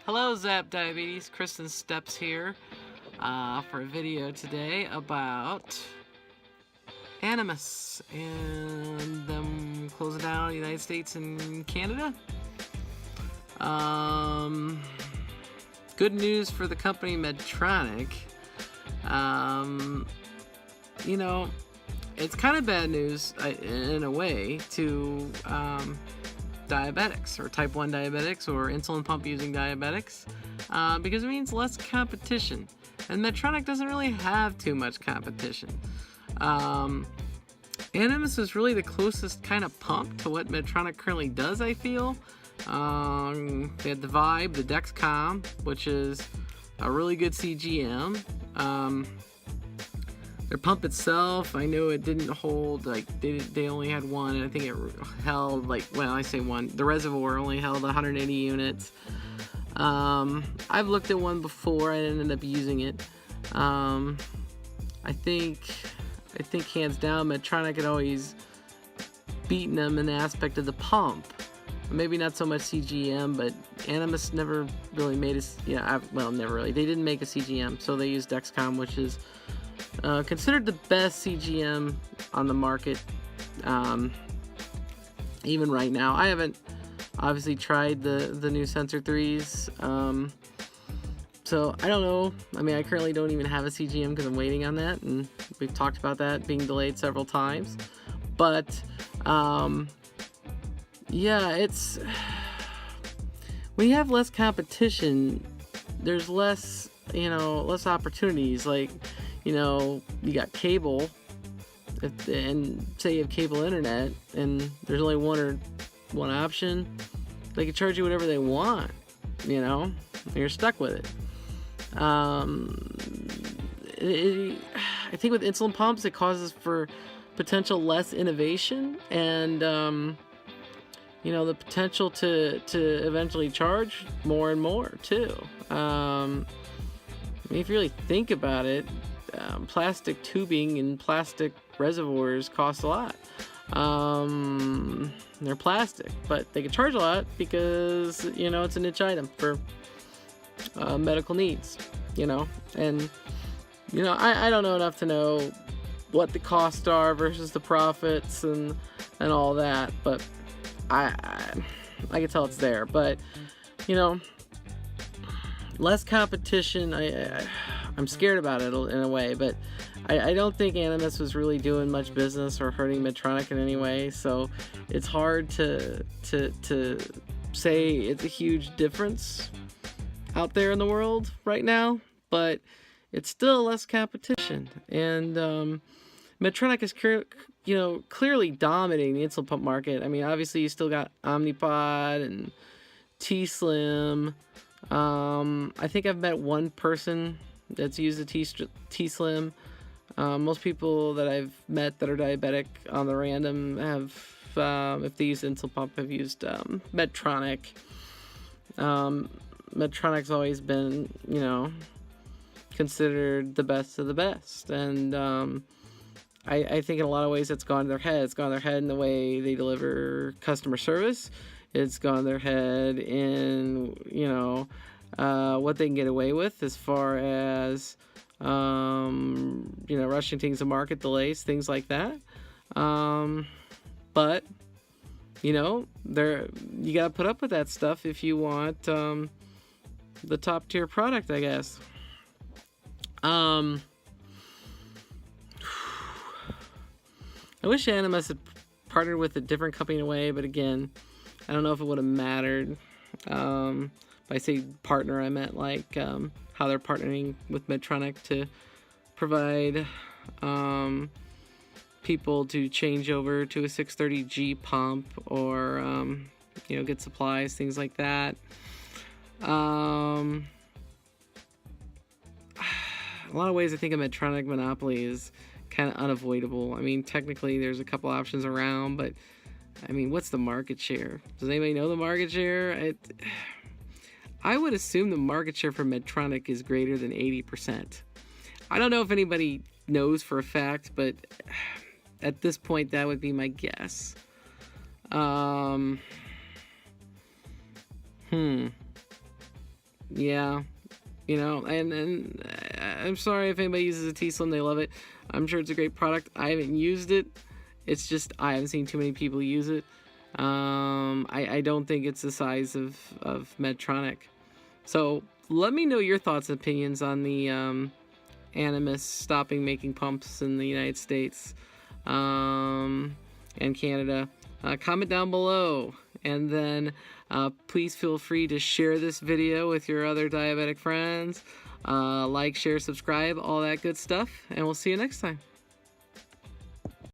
Hello Zap Diabetes, Kristen Steps here for a video today about Animas and them closing down the United States and Canada. Good news for the company Medtronic. It's kind of bad news in a way to diabetics or type 1 diabetics or insulin pump using diabetics because it means less competition, and Medtronic doesn't really have too much competition. Animas is really the closest kind of pump to what Medtronic currently does, I feel. They had the Vibe, the Dexcom, which is a really good CGM. Their pump itself, I know it didn't hold, like, they only had one, and I think it held, like, well, I say one, the reservoir only held 180 units. I've looked at one before, I ended up using it. I think hands down, Medtronic had always beaten them in the aspect of the pump. Maybe not so much CGM, but Animas never really made never really. They didn't make a CGM, so they used Dexcom, which is considered the best CGM on the market, even right now. I haven't obviously tried the new Sensor 3s, so I don't know. I mean, I currently don't even have a CGM because I'm waiting on that, and we've talked about that being delayed several times. But yeah, it's when you have less competition, there's less opportunities. Like, you got cable, and say you have cable internet, and there's only one option. They can charge you whatever they want, and you're stuck with it. I think with insulin pumps, it causes for potential less innovation, and the potential to eventually charge more and more too. I mean, if you really think about it, plastic tubing and plastic reservoirs cost a lot. They're plastic, but they can charge a lot because it's a niche item for medical needs. And I don't know enough to know what the costs are versus the profits and all that, but I can tell it's there. But less competition, I'm scared about it in a way, but I don't think Animas was really doing much business or hurting Medtronic in any way, so it's hard to say it's a huge difference out there in the world right now, but it's still less competition. And Medtronic is clearly dominating the insulin pump market. I mean, obviously you still got Omnipod and T-Slim. I think I've met one person that's used a T-Slim. Most people that I've met that are diabetic on the random have, if they use insulin pump, have used Medtronic. Medtronic's always been, considered the best of the best, and I think in a lot of ways it's gone to their head. It's gone to their head in the way they deliver customer service. It's gone to their head in, what they can get away with as far as, rushing things to market, delays, things like that. But, you got to put up with that stuff if you want the top tier product, I guess. I wish Animas had partnered with a different company in a way, but again, I don't know if it would have mattered. If I say partner, I meant like how they're partnering with Medtronic to provide people to change over to a 630G pump, or get supplies, things like that. A lot of ways I think a Medtronic monopoly is kind of unavoidable. I mean, technically there's a couple options around, but I mean, what's the market share? Does anybody know the market share? I would assume the market share for Medtronic is greater than 80%. I don't know if anybody knows for a fact, but at this point that would be my guess. Yeah, you know, and I'm sorry if anybody uses a T-Slim, they love it. I'm sure it's a great product. I haven't used it. It's just I haven't seen too many people use it. I don't think it's the size of Medtronic. So let me know your thoughts and opinions on the Animas stopping making pumps in the United States and Canada. Comment down below, and then please feel free to share this video with your other diabetic friends. Like, share, subscribe, all that good stuff, and we'll see you next time.